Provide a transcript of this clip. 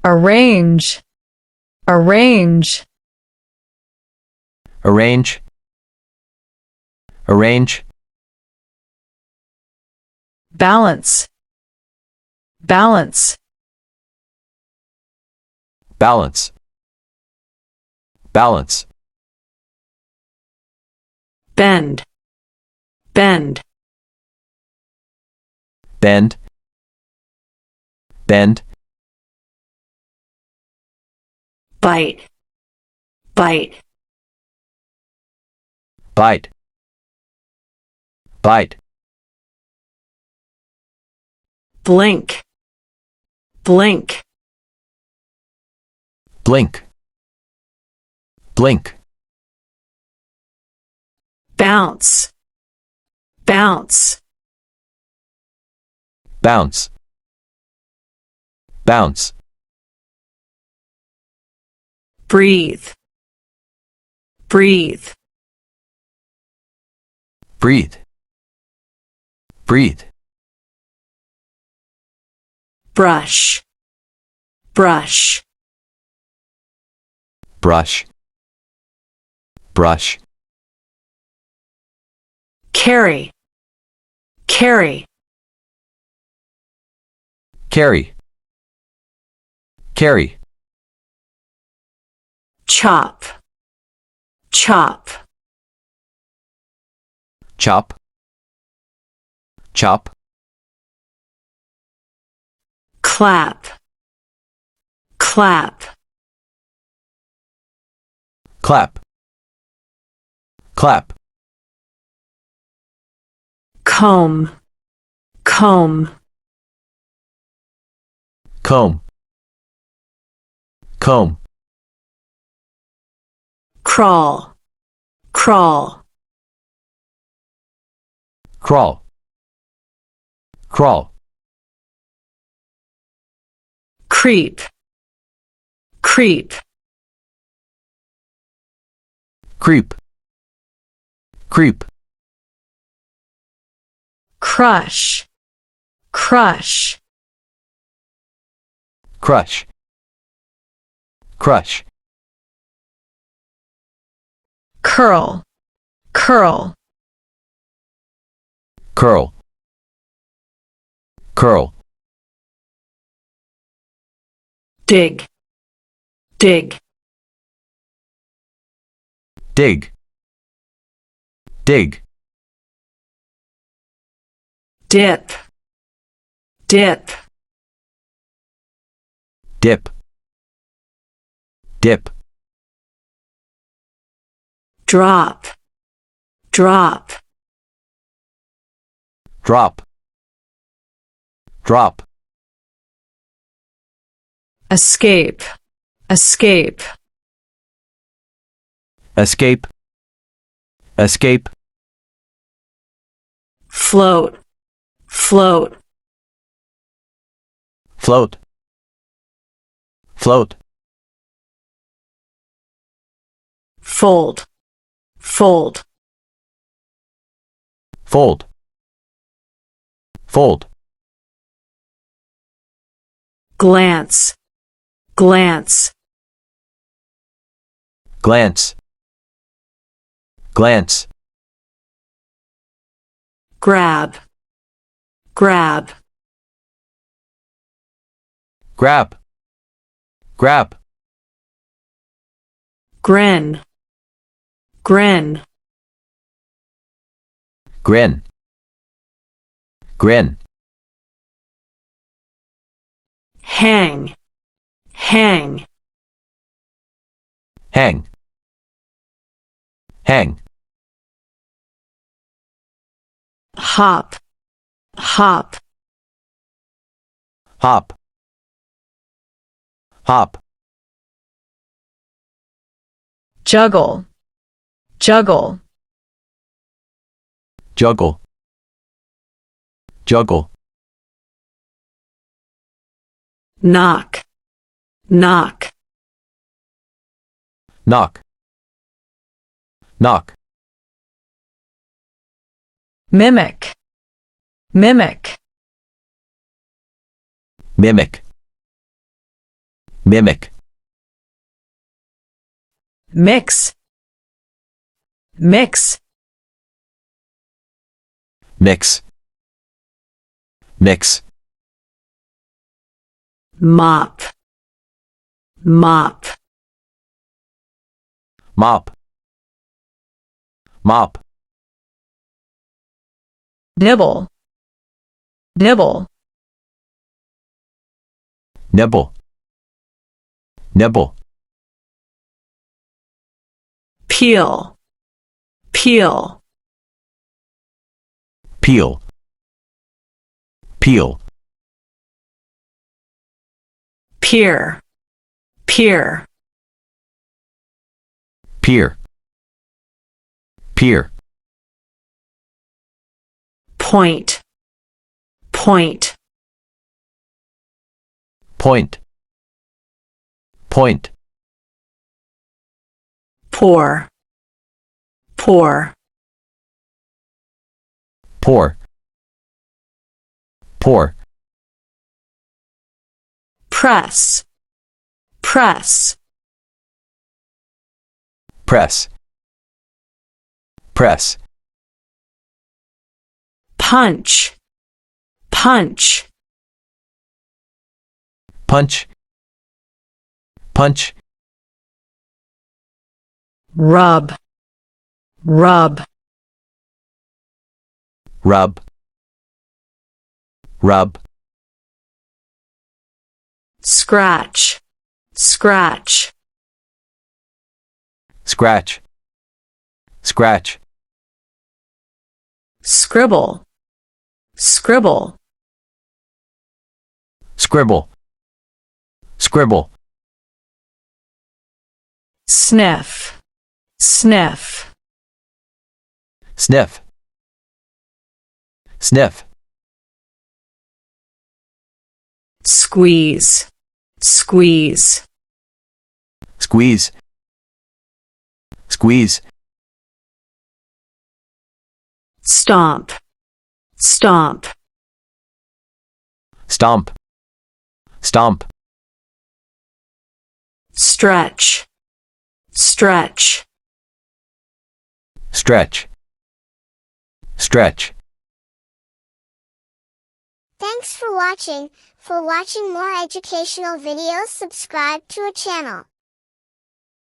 arrange, arrange, arrange, arrange, balance, balance, balance, balance, bend, bend, bend, bend, bite, bite, bite, bite, blink, blink, blink, blink, bounce, bounce, bounce, bounce, breathe, breathe, breathe, breathe, brush, brush, brush, brush, carry, carry, carry, carry, chop, chop, chop, chop, clap, clap, clap, clap, comb, comb, comb, comb, crawl, crawl, crawl, crawl, creep, creep, creep, creep, crush, crush, crush, crush, curl, curl, curl, curl, dig, dig, dig, dig, dip, dip, dip, dip, drop, drop, drop, drop, escape, escape, escape, escape, float, float, float, float, fold, fold, fold, fold, glance, glance, glance, glance, grab, grab, grab, grab, grin, grin, grin, grin, hang, hang, hang, hang, hop, hop, hop, hop, juggle, juggle, juggle, juggle, knock, knock, knock, knock, mimic, mimic, mimic, mimic, mix, mix, mix, mix, mop, mop, mop, mop, nibble, nibble, nibble, nibble, peel, peel, peel, peel, peer, peer, peer, peer, point, point, point, point, pour, pour, pour, pour, press, press, press, press, punch, punch, punch, punch, rub, rub, rub, rub, scratch, scratch, scratch, scratch, scribble, scribble, scribble, scribble, sniff, sniff, sniff, sniff, squeeze, squeeze, squeeze, squeeze, stomp, stomp, stomp, stomp, stretch, stretch, stretch, stretch. Thanks for watching. For watching more educational videos, subscribe to our channel.